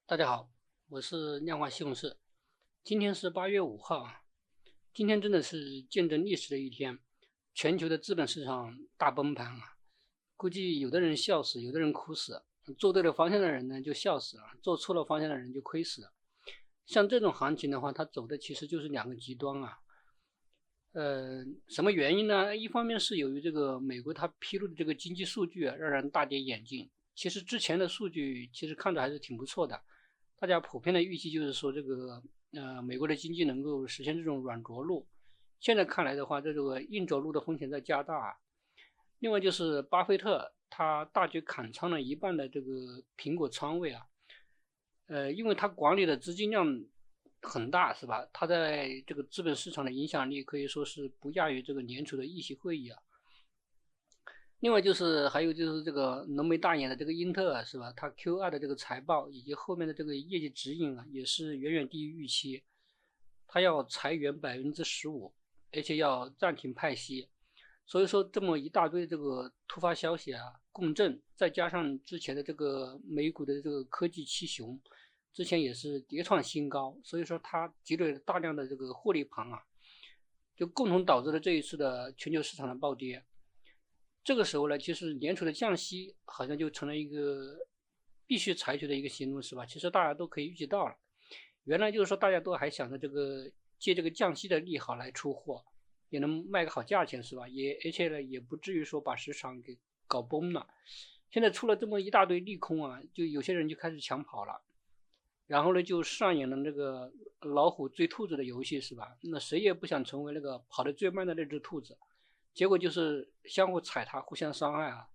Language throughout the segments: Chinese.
大家好，我是量化西红柿。今天是8月5号啊，今天真的是见证历史的一天，全球的资本市场大崩盘啊，估计有的人笑死，有的人哭死。做对了方向的人呢就笑死了，做错了方向的人就亏死了。像这种行情的话，它走的其实就是两个极端啊。什么原因呢？一方面是由于这个美国它披露的这个经济数据啊，让人大跌眼镜。其实之前的数据其实看着还是挺不错的，大家普遍的预期就是说这个美国的经济能够实现这种软着陆。现在看来的话，这个硬着陆的风险在加大。另外就是巴菲特他大举砍仓了一半的这个苹果仓位啊，因为他管理的资金量很大，是吧？他在这个资本市场的影响力可以说是不亚于这个联储的议息会议啊。另外就是还有就是这个浓眉大眼的这个英特尔，是吧？它 Q2的这个财报以及后面的这个业绩指引啊，也是远远低于预期。它要裁员15%，而且要暂停派息。所以说这么一大堆这个突发消息啊，共振，再加上之前的这个美股的这个科技七雄，之前也是跌创新高，所以说它积累了大量的这个获利盘啊，就共同导致了这一次的全球市场的暴跌。这个时候呢，其实联储的降息好像就成了一个必须采取的一个行动，是吧？其实大家都可以预计到了，原来就是说大家都还想着这个借这个降息的利好来出货，也能卖个好价钱，是吧？而且呢，也不至于说把市场给搞崩了。现在出了这么一大堆利空啊，就有些人就开始抢跑了，然后呢，就上演了那个老虎追兔子的游戏，是吧？那谁也不想成为那个跑得最慢的那只兔子，结果就是相互踩踏，互相伤害啊。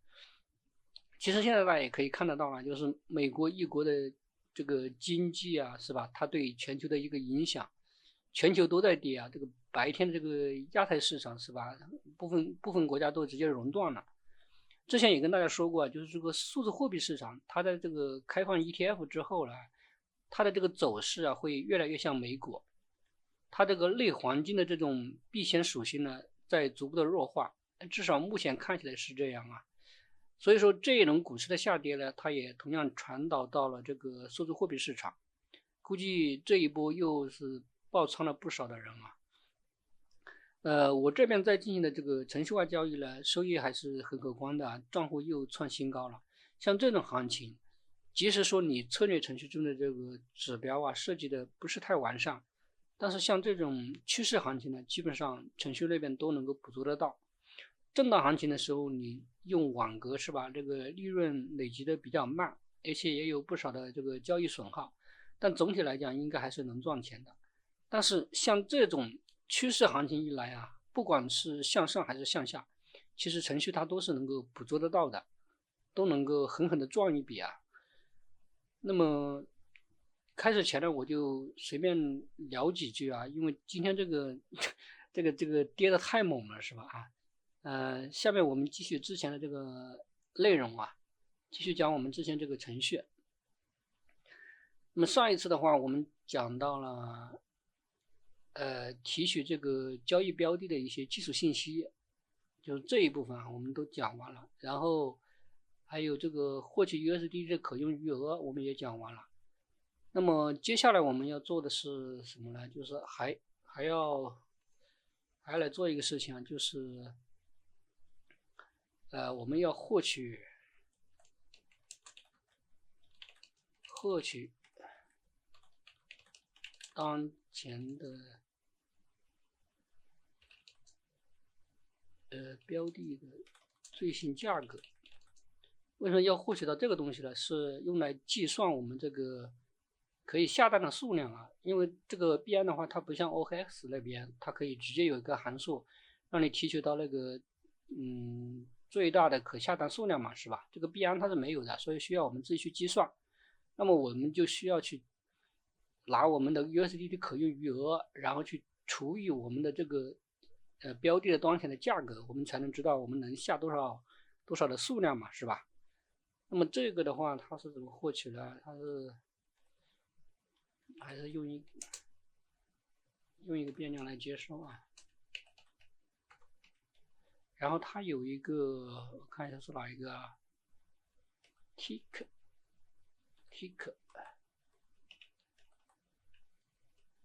其实现在大家也可以看得到啊，就是美国一国的这个经济啊，是吧？它对全球的一个影响，全球都在跌啊。这个白天的这个亚太市场是吧？部分国家都直接熔断了。之前也跟大家说过，就是这个数字货币市场，它在这个开放 ETF 之后呢，它的这个走势啊会越来越像美股，它这个类黄金的这种避险属性呢在逐步的弱化，至少目前看起来是这样啊。所以说这一轮股市的下跌呢，它也同样传导到了这个数字货币市场，估计这一波又是爆仓了不少的人啊。我这边在进行的这个程序化交易呢，收益还是很可观的啊，账户又创新高了。像这种行情，即使说你策略程序中的这个指标啊设计的不是太完善，但是像这种趋势行情呢，基本上程序那边都能够捕捉得到。震荡行情的时候，你用网格是吧？这个利润累积的比较慢，而且也有不少的这个交易损耗，但总体来讲应该还是能赚钱的。但是像这种趋势行情一来啊，不管是向上还是向下，其实程序它都是能够捕捉得到的，都能够狠狠的赚一笔啊。那么开始前呢，我就随便聊几句啊，因为今天这个这个跌的太猛了，是吧？啊，下面我们继续之前的这个内容啊，继续讲我们之前这个程序。那么上一次的话，我们讲到了提取这个交易标的的一些基础信息，就是这一部分啊，我们都讲完了。然后还有这个获取 USD 的可用余额，我们也讲完了。那么接下来我们要做的是什么呢？就是还要来做一个事情啊，就是我们要获取当前的标的的最新价格。为什么要获取到这个东西呢？是用来计算我们这个可以下单的数量啊。因为这个币安的话，它不像 OKX 那边，它可以直接有一个函数让你提取到那个最大的可下单数量嘛，是吧？这个币安它是没有的，所以需要我们自己去计算。那么我们就需要去拿我们的 USD 的可用余额，然后去除以我们的这个标的的当前的价格，我们才能知道我们能下多少的数量嘛，是吧？那么这个的话，它是怎么获取的？它是还是用一个变量来接收啊。然后它有一个，我看一下是哪一个啊？tick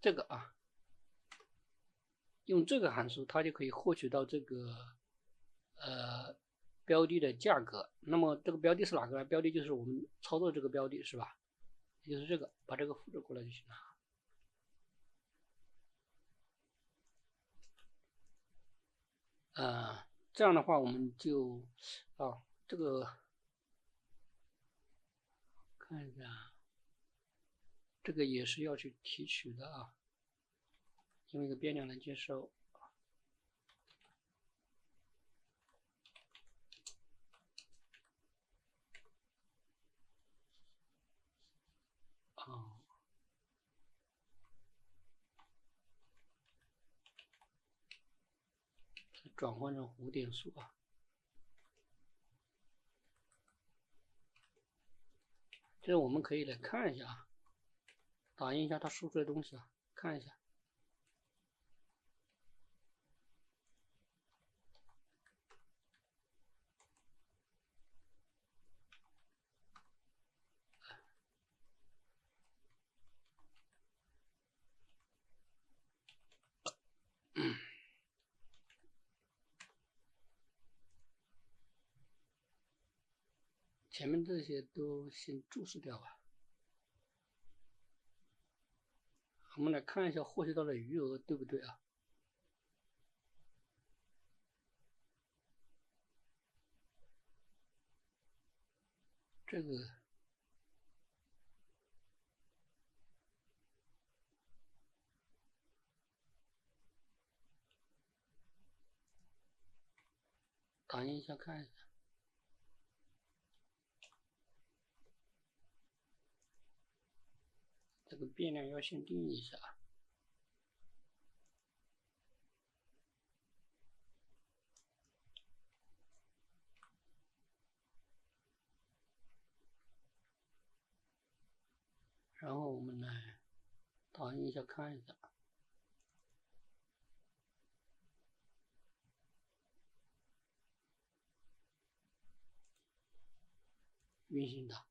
这个啊，用这个函数，它就可以获取到这个标的的价格。那么这个标的是哪个呢？标的就是我们操作这个标的，是吧？也就是这个，把这个复制过来就行了。这样的话我们就这个看一下，这个也是要去提取的啊，用一个变量来接收。转换成5点数啊。这我们可以来看一下啊，打印一下它输出的东西啊，看一下。前面这些都先注释掉吧。我们来看一下获取到的余额对不对啊？这个打印一下看一下。这个变量要先定义一下。然后我们来打印一下看一下。运行的。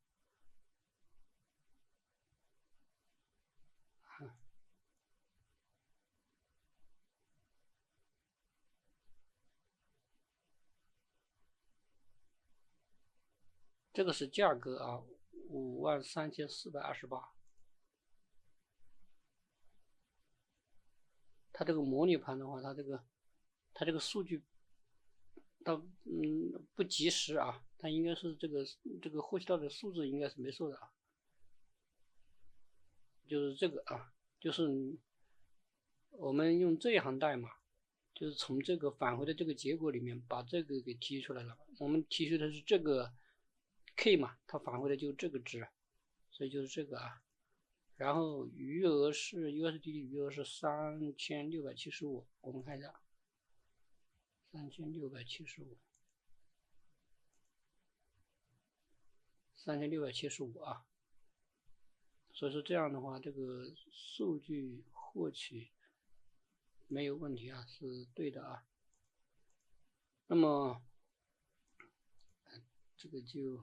这个是价格啊，53428。它这个模拟盘的话，它这个数据不及时啊，它应该是这个获取到的数字应该是没错的啊。就是这个啊，就是我们用这一行代码，就是从这个返回的这个结果里面把这个给提出来了。我们提出的是这个 K 嘛，它返回的就是这个值，所以就是这个啊。然后余额是 USD 余额是3675，我们看一下3675啊。所以说这样的话，这个数据获取没有问题啊，是对的啊。那么这个就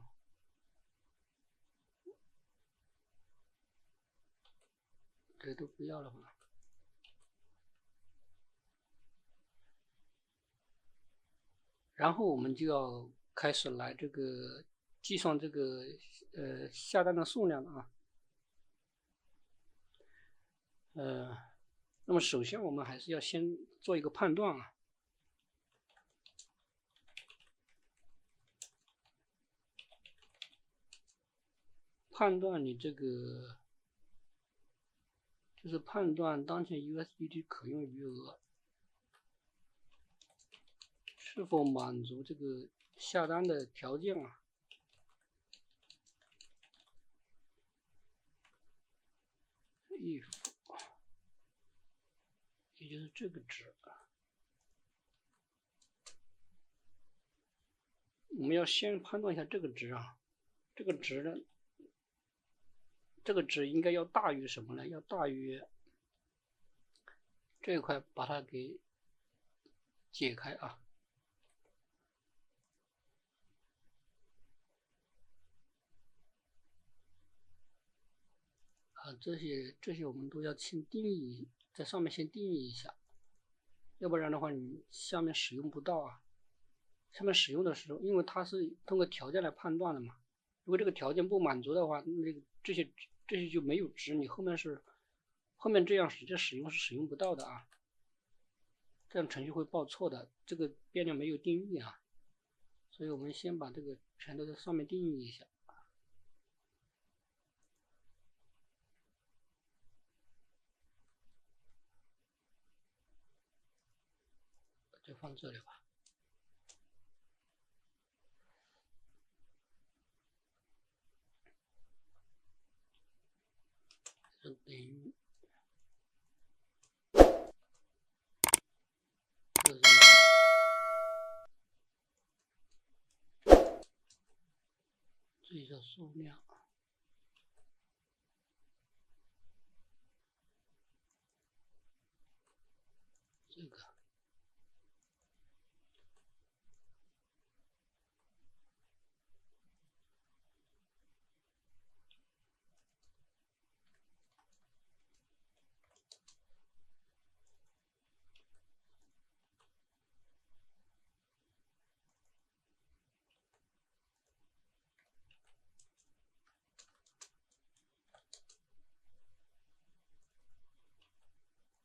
这都不要了吧。然后我们就要开始来这个计算这个下单的数量了啊。那么首先我们还是要先做一个判断啊。判断你这个就是判断当前 USDT 可用余额是否满足这个下单的条件啊。if 也就是这个值，我们要先判断一下这个值啊。这个值呢，这个值应该要大于什么呢？要大于这一块，把它给解开啊。这些我们都要先定义，在上面先定义一下，要不然的话你下面使用不到啊。下面使用的时候，因为它是通过条件来判断的嘛，如果这个条件不满足的话，那个这些就没有值，你后面这样直接使用是使用不到的啊，这样程序会报错的。这个变量没有定义啊，所以我们先把这个全都在上面定义一下。就放这里吧。等于最小数量，这个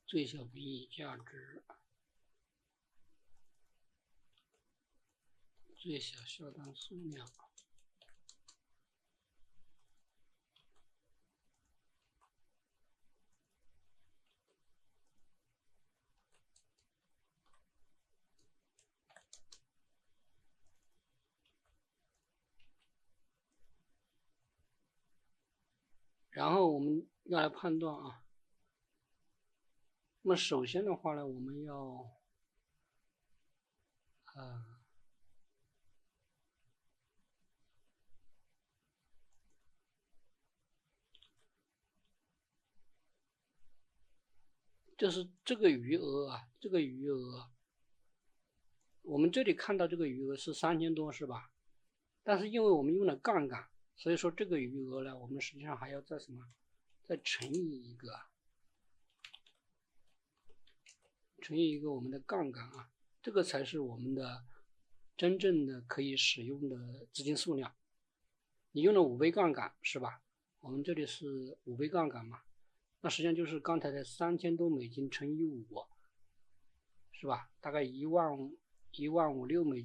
最小名义价值，最小下单数量，然后我们要来判断啊。那么首先的话呢，我们要就是这个余额啊，这个余额，我们这里看到这个余额是3000多是吧？但是因为我们用了杠杆，所以说这个余额呢，我们实际上还要再再乘以一个我们的杠杆啊，这个才是我们的真正的可以使用的资金数量。你用了5倍杠杆是吧？我们这里是5倍杠杆嘛，那实际上就是刚才的3000多美金乘以5，是吧？大概15000美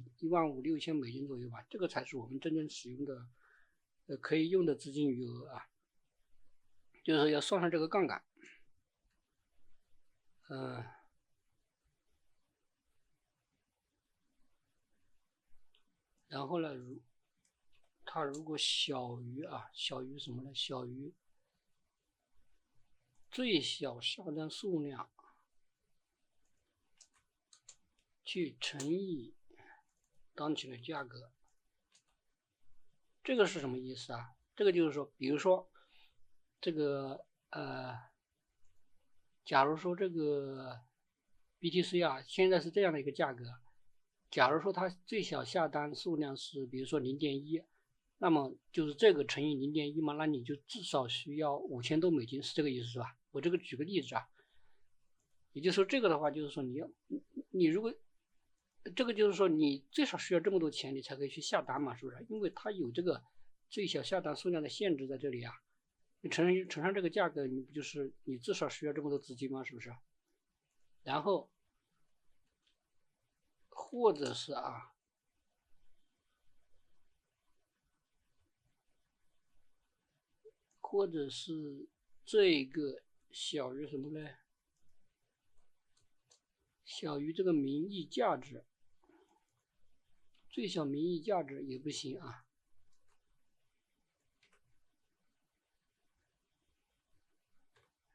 金左右吧，这个才是我们真正使用的可以用的资金余额啊，就是要算上这个杠杆。然后呢，它如果小于什么呢？小于最小下单数量去乘以当前的价格，这个是什么意思啊？这个就是说，比如说这个假如说这个 BTC 啊，现在是这样的一个价格，假如说它最小下单数量是比如说0.1，那么就是这个乘以0.1嘛，那你就至少需要5000多美金，是这个意思是吧？我这个举个例子啊，也就是说这个的话，就是说你如果这个就是说你最少需要这么多钱，你才可以去下单嘛，是不是？因为它有这个最小下单数量的限制在这里啊。你乘上这个价格，你不就是你至少需要这么多资金吗？是不是？然后或者是或者是这个小于什么呢？小于这个名义价值，最小名义价值也不行啊。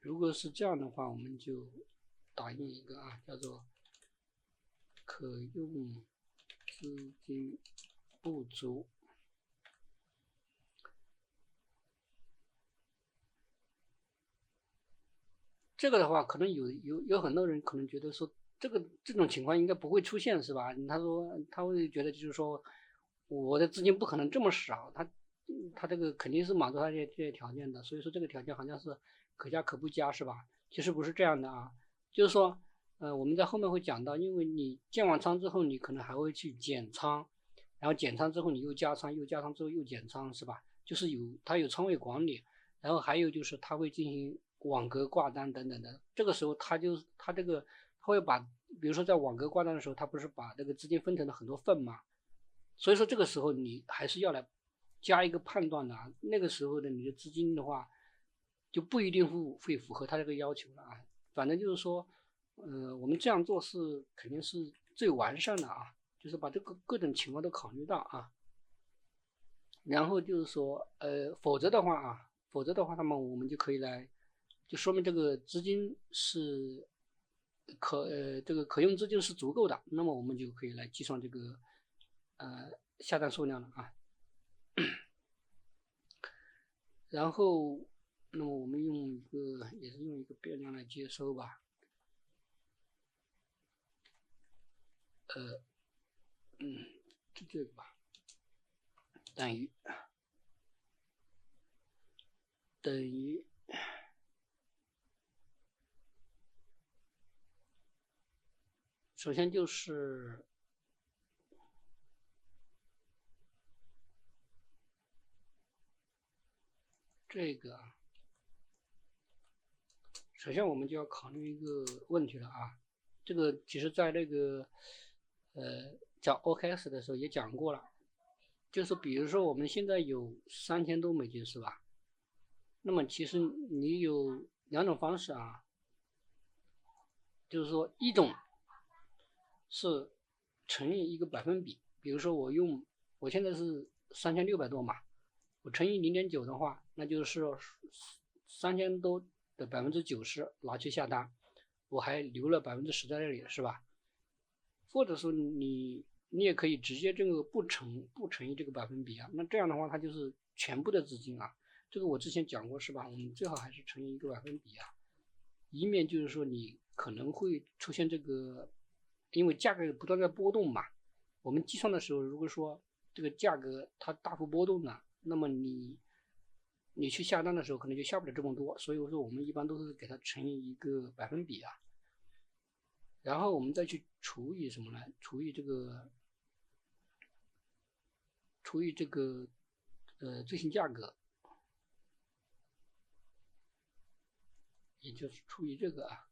如果是这样的话，我们就打印一个叫做可用资金不足。这个的话，可能有很多人可能觉得说，这种情况应该不会出现，是吧？他会觉得就是说，我的资金不可能这么少，它这个肯定是满足它这些条件的，所以说这个条件好像是可加可不加，是吧？其实不是这样的啊，就是说，我们在后面会讲到，因为你建完仓之后，你可能还会去减仓，然后减仓之后你又加仓，又加仓之后又减仓，是吧？就是它有仓位管理，然后还有就是它会进行网格挂单等等的，这个时候它会把，比如说在网格挂单的时候，它不是把这个资金分成了很多份嘛？所以说这个时候你还是要来加一个判断的啊，那个时候的你的资金的话，就不一定会符合他这个要求了啊。反正就是说，我们这样做是肯定是最完善的啊，就是把这个各种情况都考虑到啊。然后就是说，否则的话，那么我们就可以来，就说明这个资金是这个可用资金是足够的，那么我们就可以来计算这个下单数量了啊。然后，那么我们也是用一个变量来接收吧，这个吧，等于，首先就是这个，首先我们就要考虑一个问题了啊，这个其实在那个讲 OKX 的时候也讲过了，就是比如说我们现在有3000多美金是吧？那么其实你有两种方式啊，就是说一种是乘以一个百分比，比如说我现在是3600多嘛，我乘以0.9的话，那就是3000多的90%拿去下单，我还留了10%在那里，是吧？或者说你也可以直接这个不乘以这个百分比啊，那这样的话它就是全部的资金啊，这个我之前讲过是吧？我们最好还是乘以一个百分比啊，以免就是说你可能会出现这个，因为价格不断在波动嘛，我们计算的时候，如果说这个价格它大幅波动了，那么你去下单的时候可能就下不了这么多，所以说我们一般都是给它乘以一个百分比啊，然后我们再去除以什么呢？除以这个最新价格，也就是除以这个啊，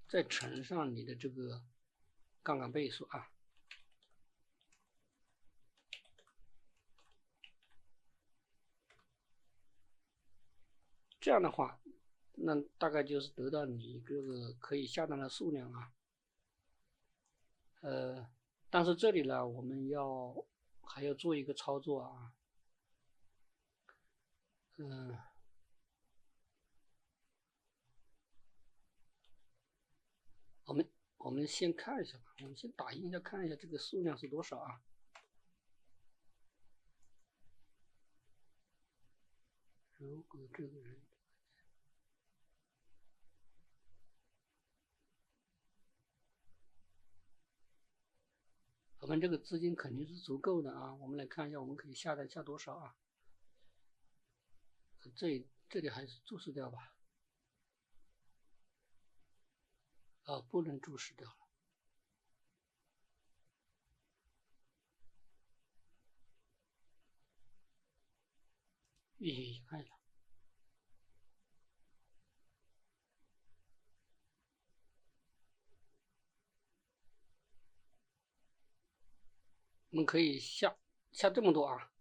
再乘上你的这个杠杆倍数啊。这样的话，那大概就是得到你这个可以下单的数量啊。但是这里呢，我们还要做一个操作啊。我们先看一下吧，我们先打印一下看一下这个数量是多少啊。如果这个人，我们这个资金肯定是足够的啊。我们来看一下，我们可以下多少啊？这里还是注释掉吧。不能注释掉了。运行一下看一下。我们可以下这么多啊。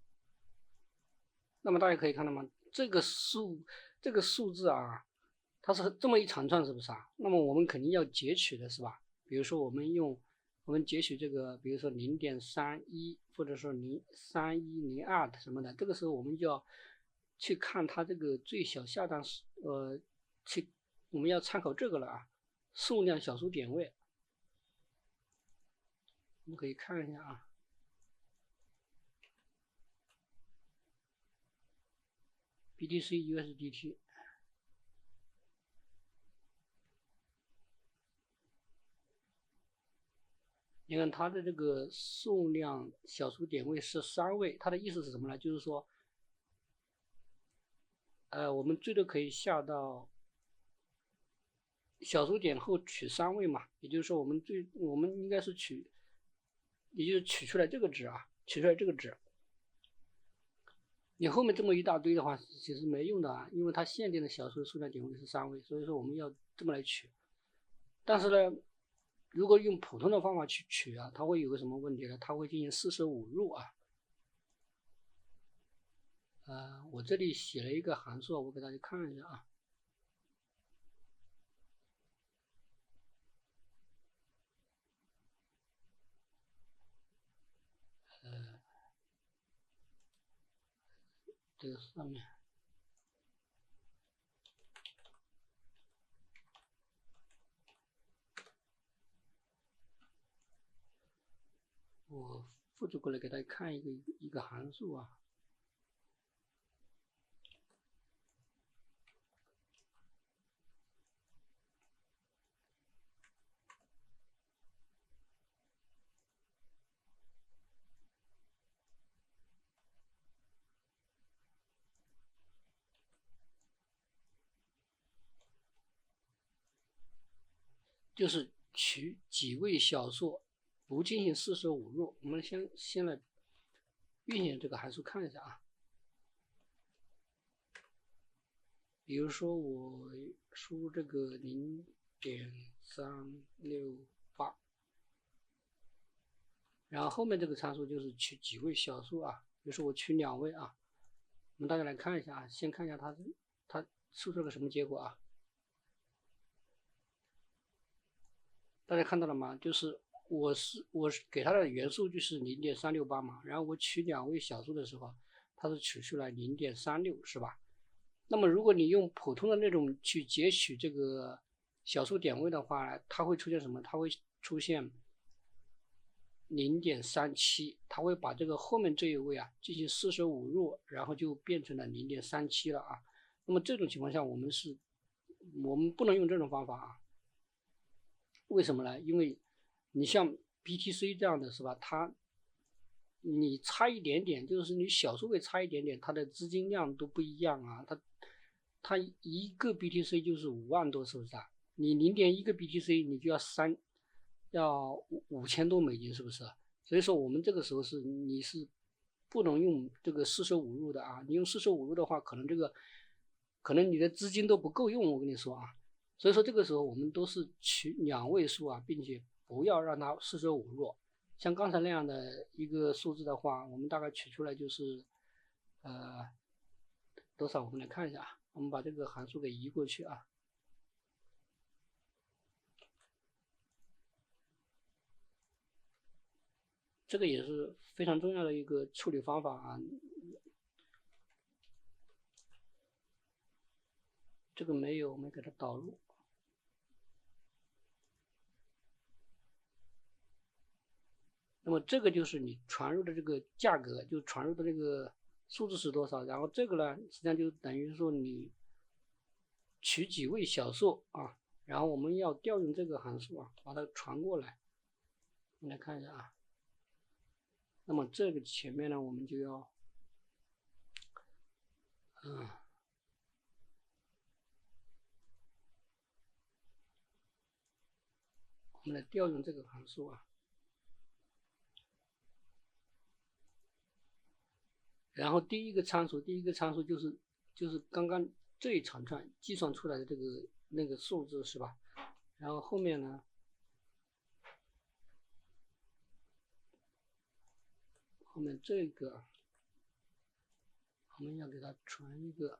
那么大家可以看到吗？这个数字啊，它是这么一长串，是不是啊？那么我们肯定要截取的是吧？比如说我们截取这个，比如说0.31或者说0.3102什么的，这个时候我们就要去看它这个最小下单我们要参考这个了啊，数量小数点位，我们可以看一下啊。BTC USDT，你看它的这个数量小数点位是3位，它的意思是什么呢？就是说，我们最多可以下到小数点后取3位嘛，也就是说我们应该是也就是取出来这个值啊，取出来这个值。你后面这么一大堆的话，其实没用的啊，因为它限定的小数数量点位是3位，所以说我们要这么来取。但是呢，如果用普通的方法去取啊，它会有个什么问题呢？它会进行45入啊。我这里写了一个函数，我给大家看一下啊。这个上面。我复制过来给大家看一个函数啊。就是取几位小数，不进行45入。我们先来运行这个函数看一下啊。比如说我输入这个0.368，然后后面这个参数就是取几位小数啊。比如说我取2位啊。我们大家来看一下啊，先看一下它输出了个什么结果啊？大家看到了吗？就是我是给它的原数据是0.368嘛，然后我取2位小数的时候，它是取出来0.36，是吧？那么如果你用普通的那种去截取这个小数点位的话，它会出现什么？它会出现0.37，它会把这个后面这一位啊进行45入，然后就变成了0.37了啊。那么这种情况下，我们不能用这种方法啊。为什么呢？因为你像 BTC 这样的是吧？你差一点点，就是你小数位差一点点，它的资金量都不一样啊。它一个 BTC 就是5万多，是不是啊？你0.1个 BTC 你就要5000多美金，是不是？所以说我们这个时候你是不能用这个45入的啊。你用45入的话，可能你的资金都不够用，我跟你说啊。所以说这个时候我们都是取2位数啊，并且不要让它45入。像刚才那样的一个数字的话，我们大概取出来就是多少？我们来看一下，我们把这个函数给移过去啊。这个也是非常重要的一个处理方法啊。这个没给它导入。那么这个就是你传入的这个价格，就传入的这个数字是多少，然后这个呢，实际上就等于说你取几位小数啊，然后我们要调用这个函数啊，把它传过来。我们来看一下啊。那么这个前面呢，我们就要，我们来调用这个函数啊。然后第一个参数就是刚刚这一长串计算出来的那个数字是吧？然后后面呢，后面这个我们要给它传一个，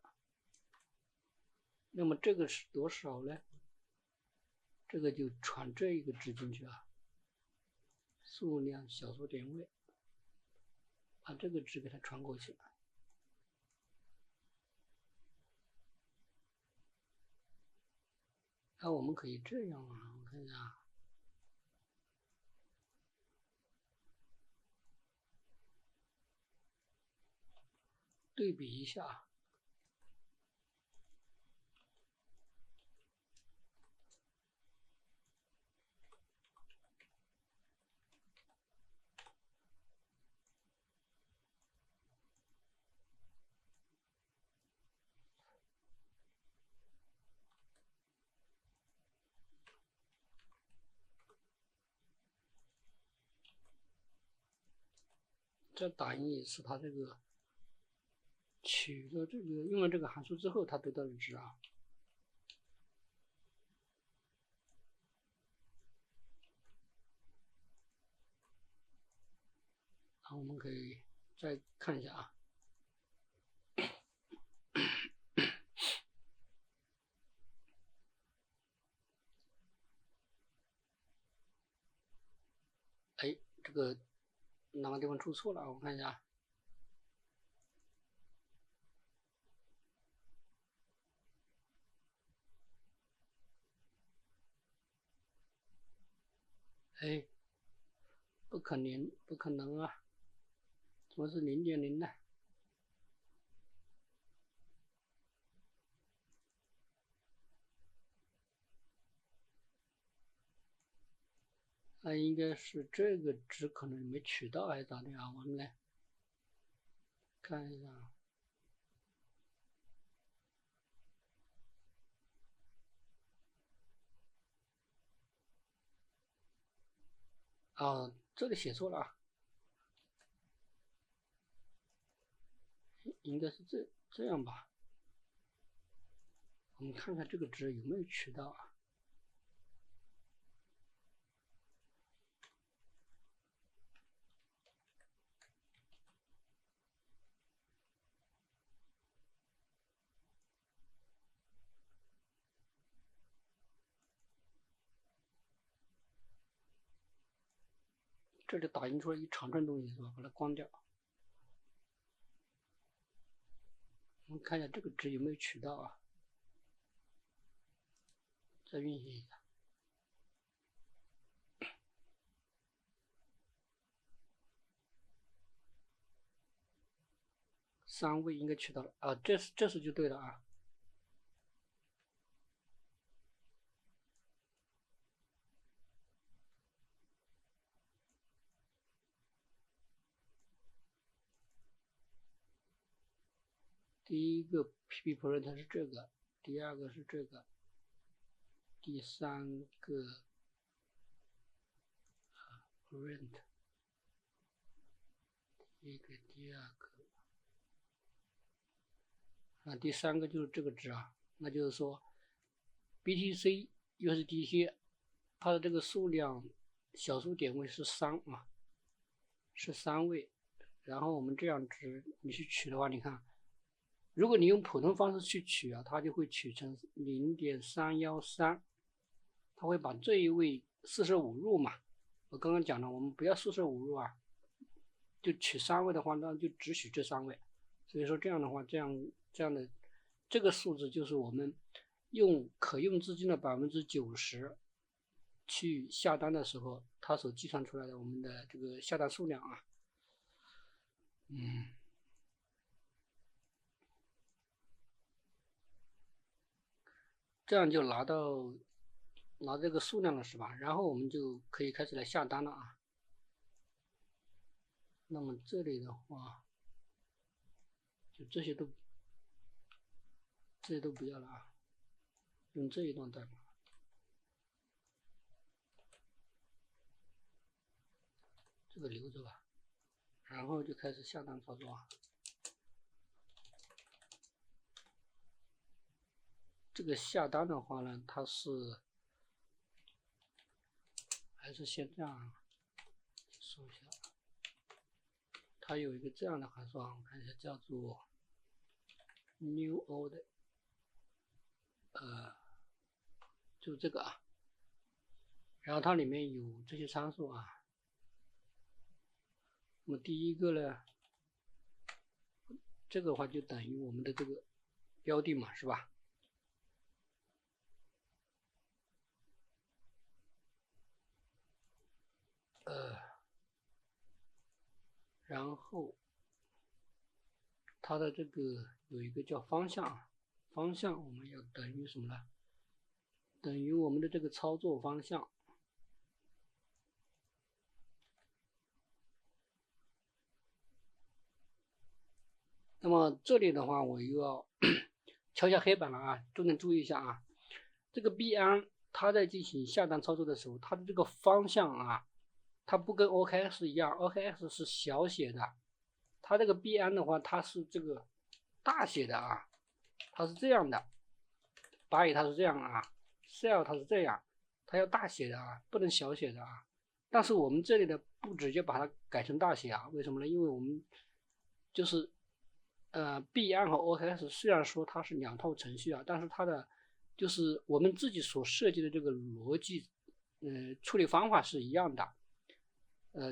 那么这个是多少呢？这个就传这一个值进去啊，数量小数点位，把这个值给它传过去。那我们可以这样啊，我看一下，对比一下。这打印也是它这个取了这个用了这个函数之后，它得到的值啊。好，我们可以再看一下啊。哎，这个哪个地方出错了？我看一下。哎，不可能啊！怎么是0.0呢？那应该是这个值可能没取到还是咋的啊？我们来看一下。啊，这里写错了啊，应该是这样吧？我们看看这个值有没有取到啊？这里打印出来一长串东西是吧？把它关掉。我们看一下这个值有没有取到啊？再运行一下。3位应该取到了啊，这次就对了啊。第一个 pp_print 是这个，第二个是这个，第三个print， 第一个、第二个，第三个就是这个值啊，那就是说 BTC USDT 它的这个数量小数点位是3啊，是3位，然后我们这样值你去取的话，你看。如果你用普通方式去取啊，它就会取成0.313，它会把这一位45入嘛。我刚刚讲了，我们不要45入啊，就取3位的话，那就只取这3位。所以说这样的话，这样的这个数字就是我们用可用资金的90%去下单的时候，它所计算出来的我们的这个下单数量啊。这样就拿这个数量了是吧？然后我们就可以开始来下单了啊。那么这里的话，就这些都不要了啊，用这一段代码，这个留着吧。然后就开始下单操作啊。这个下单的话呢，它是还是先这样说一下，它有一个这样的函数啊，我看一下，叫做 new order， 就这个啊。然后它里面有这些参数啊。那么第一个呢，这个的话就等于我们的这个标的嘛，是吧？然后它的这个有一个叫方向，方向我们要等于什么呢？等于我们的这个操作方向。那么这里的话，我又要敲一下黑板了啊，重点注意一下啊。这个币安它在进行下单操作的时候，它的这个方向啊，它不跟 OKX 一样，OKX 是小写的，它这个币安的话，它是这个大写的啊，它是这样的，buy 它是这样啊 ，sell 它是这样，它要大写的啊，不能小写的啊。但是我们这里的不直接把它改成大写啊，为什么呢？因为我们就是币安和 OKX 虽然说它是两套程序啊，但是它的就是我们自己所设计的这个逻辑，处理方法是一样的。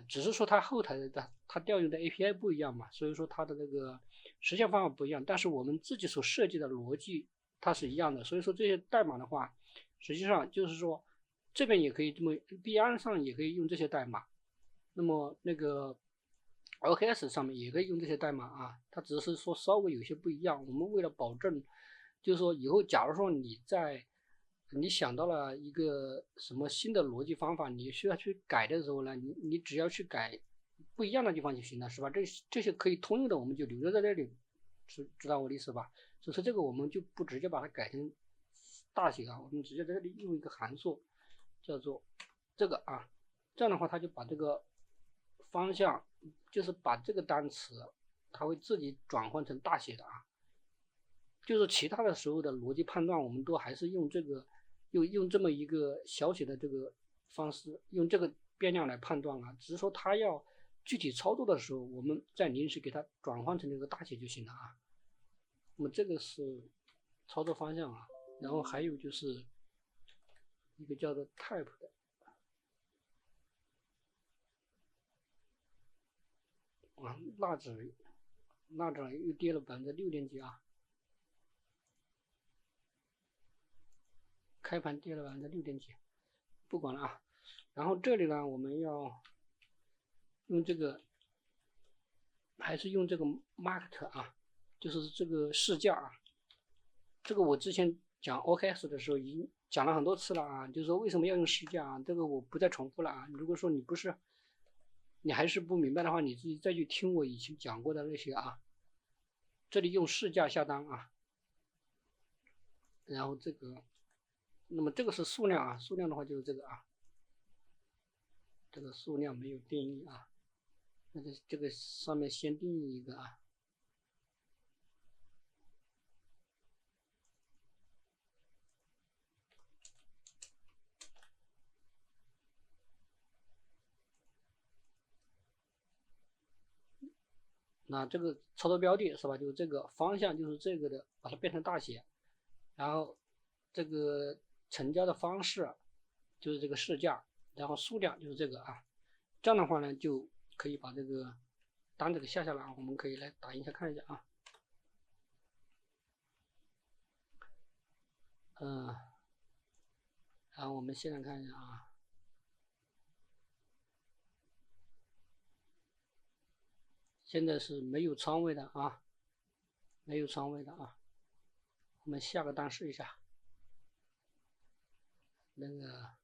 只是说它后台的它调用的 API 不一样嘛，所以说它的那个实现方法不一样，但是我们自己所设计的逻辑它是一样的，所以说这些代码的话，实际上就是说这边也可以这么，币安上也可以用这些代码，那么那个 OKS 上面也可以用这些代码啊，它只是说稍微有些不一样。我们为了保证，就是说以后假如说你想到了一个什么新的逻辑方法，你需要去改的时候呢，你只要去改不一样的地方就行了，是吧？这些可以通用的我们就留着在这里，知道我的意思吧？所以说这个我们就不直接把它改成大写啊，我们直接在这里用一个函数叫做这个啊，这样的话它就把这个方向就是把这个单词它会自己转换成大写的啊。就是其他的时候的逻辑判断，我们都还是用这个，用这么一个小写的这个方式，用这个变量来判断啊。只是说它要具体操作的时候，我们再临时给它转换成这个大写就行了啊。那么这个是操作方向啊。然后还有就是一个叫做 type 的啊，纳指又跌了6%几啊。开盘跌了6%几，不管了啊。然后这里呢，我们要用这个，还是用这个 market 啊，就是这个市价啊。这个我之前讲 OKX 的时候已经讲了很多次了啊，就是说为什么要用市价啊，这个我不再重复了啊。如果说你还是不明白的话，你自己再去听我以前讲过的那些啊。这里用市价下单啊，然后这个，那么这个是数量啊，数量的话就是这个啊。这个数量没有定义啊，那这个上面先定义一个啊。那这个操作标的是吧？就是这个方向就是这个的，把它变成大写，然后这个成交的方式就是这个市价，然后数量就是这个啊。这样的话呢，就可以把这个单子给下来啊。我们可以来打印一下看一下啊。然后我们现在看一下啊。现在是没有仓位的啊，没有仓位的啊。我们下个单试一下，那个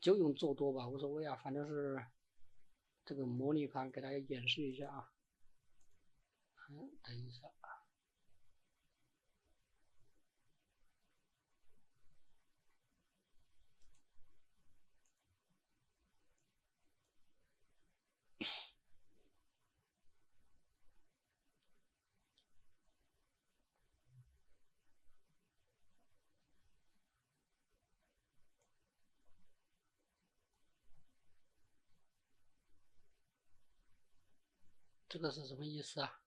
就用做多吧，无所谓啊，反正是这个模拟盘给大家演示一下啊。等一下。这个是什么意思啊？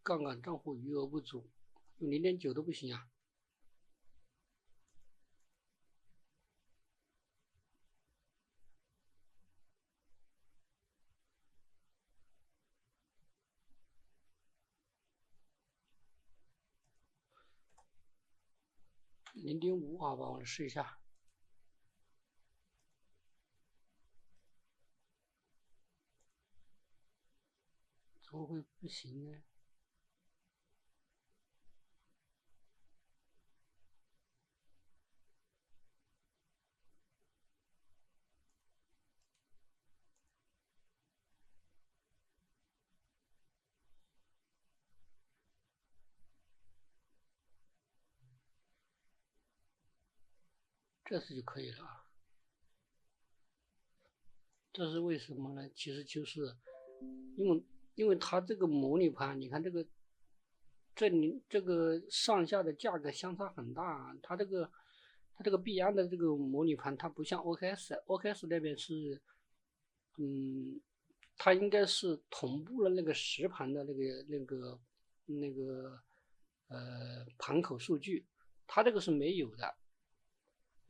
杠杆账户余额不足，用0.9都不行啊。0.5好吧，我来试一下。怎么会不行呢？这次就可以了啊。这是为什么呢？其实就是因为它这个模拟盘，你看这个上下的价格相差很大。它这个币安的这个模拟盘，它不像 OKS 那边是，它应该是同步了那个实盘的那个盘口数据，它这个是没有的。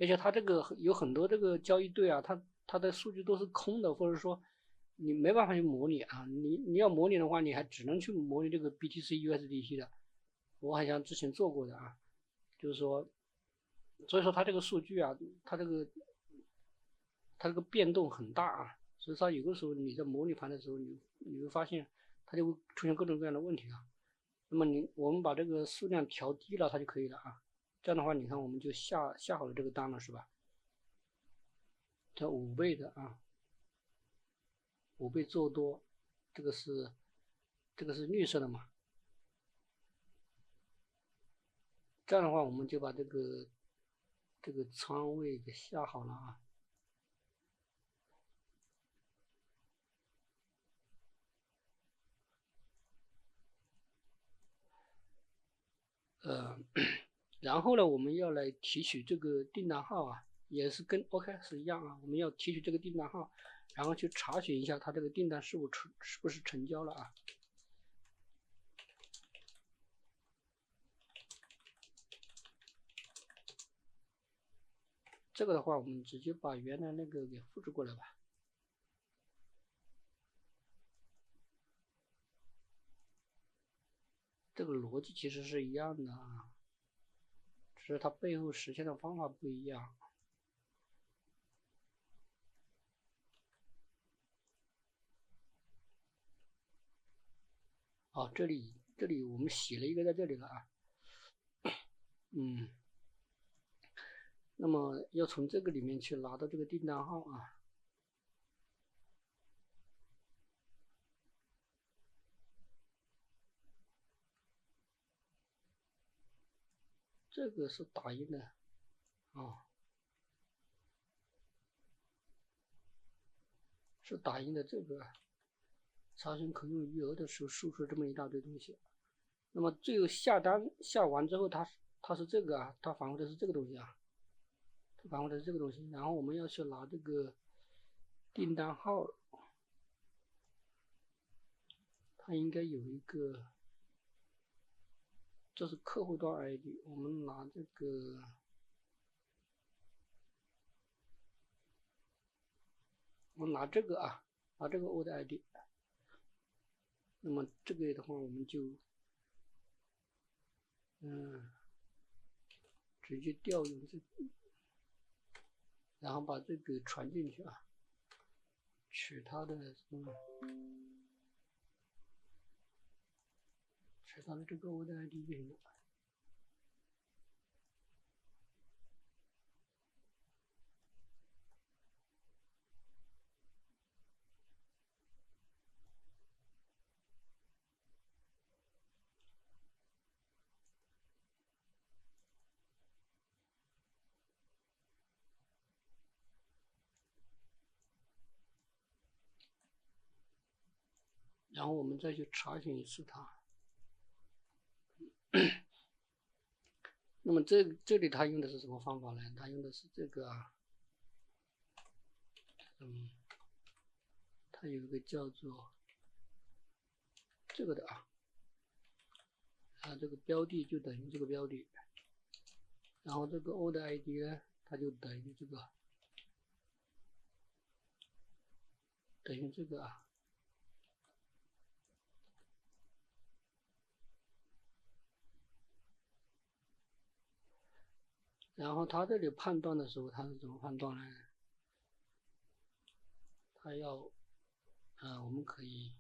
而且它这个有很多这个交易对啊，它的数据都是空的，或者说你没办法去模拟啊。你要模拟的话，你还只能去模拟这个 BTC USDT 的。我好像之前做过的啊，就是说，所以说它这个数据啊，它这个变动很大啊，所以说有的时候你在模拟盘的时候，你会发现它就会出现各种各样的问题啊。那么我们把这个数量调低了，它就可以了啊。这样的话，你看我们就下好了这个单了，是吧？它5倍的啊，5倍做多，这个是绿色的嘛？这样的话，我们就把这个仓位给下好了啊。然后呢，我们要来提取这个订单号啊，也是跟 OKS 一样啊，我们要提取这个订单号，然后去查询一下它这个订单是不是成交了啊。这个的话，我们直接把原来那个给复制过来吧。这个逻辑其实是一样的啊，只是它背后实现的方法不一样。哦，这里我们写了一个在这里了啊。那么要从这个里面去拿到这个订单号啊。这个是打印的啊，是打印的这个查询可用余额的时候输出这么一大堆东西。那么最后下单下完之后，它是这个啊，它返回的是这个东西啊，它返回的是这个东西。然后我们要去拿这个订单号，它应该有一个，这是客户端 ID， 我们拿这个。我们拿这个啊，拿这个 old ID， 那么这个的话，我们就直接调用这个，然后把这个传进去啊，取它的取它的这个 old ID 就行了。然后我们再去查询一次它。那么这里它用的是什么方法呢？它用的是这个啊，它有一个叫做这个的啊，这个标的就等于这个标的，然后这个 old ID 呢，它就等于这个啊。然后他这里判断的时候，他是怎么判断呢？他要，我们可以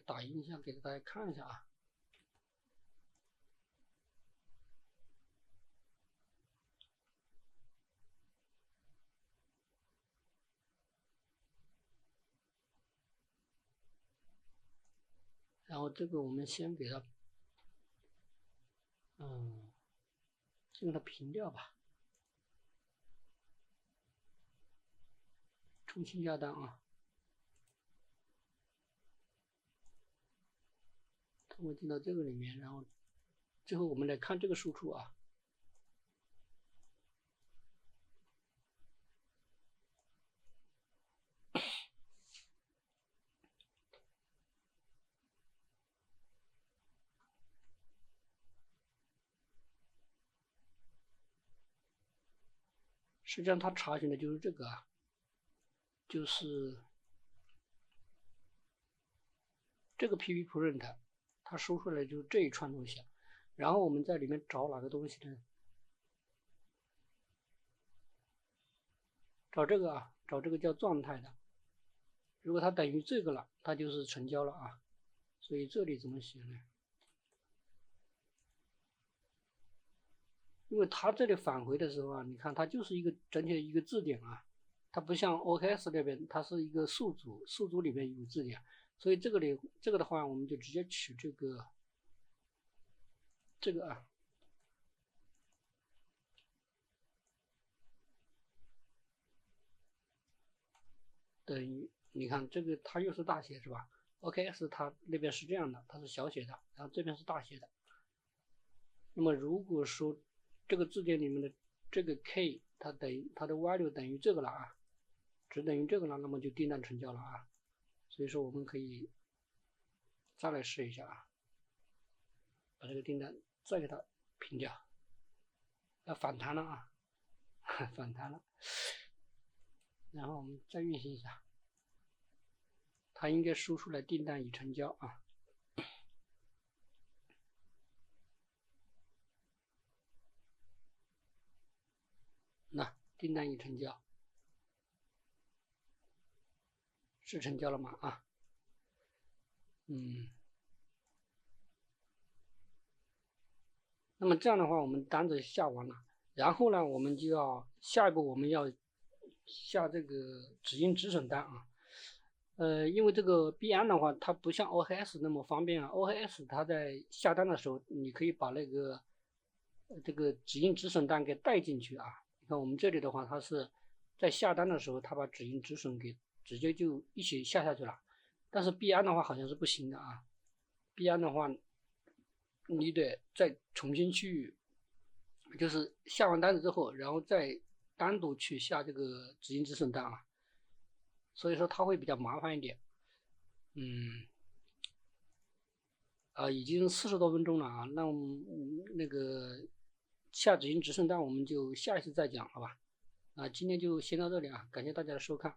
打印一下给大家看一下啊。然后这个我们先给它，先给它平掉吧，重新下单啊。通过进到这个里面，然后最后我们来看这个输出啊。实际上它查询的就是这个啊，就是这个 ppprint， 它输出来就是这一串东西。然后我们在里面找哪个东西呢？找这个啊，找这个叫状态的。如果它等于这个了，它就是成交了啊。所以这里怎么写呢？因为它这里返回的时候啊，你看它就是一个整体的一个字典啊，它不像 OKS 那边，它是一个数组，数组里面有字典，所以这个的话，我们就直接取这个啊，等于你看这个它又是大写是吧 ？OKS 它那边是这样的，它是小写的，然后这边是大写的。那么如果说这个字典里面的这个 K 它的 value 等于这个了啊，只等于这个了，那么就订单成交了啊。所以说我们可以再来试一下啊，把这个订单再给它平掉，要反弹了啊，反弹了。然后我们再运行一下，它应该输出来订单已成交啊。那订单已成交，是成交了吗？啊，那么这样的话，我们单子下完了，然后呢，我们就要下一步我们要下这个止盈止损单啊。因为这个 BN 的话，它不像 OKS 那么方便啊。OKS 它在下单的时候，你可以把那个这个止盈止损单给带进去啊。你看我们这里的话，它是在下单的时候，它把止盈止损给直接就一起下去了。但是 BN 的话好像是不行的啊。BN 的话，你得再重新去，就是下完单子之后，然后再单独去下这个止盈止损单啊。所以说它会比较麻烦一点。已经40多分钟了啊，那我们那个下止盈止损单我们就下一次再讲，好吧？今天就先到这里啊，感谢大家的收看。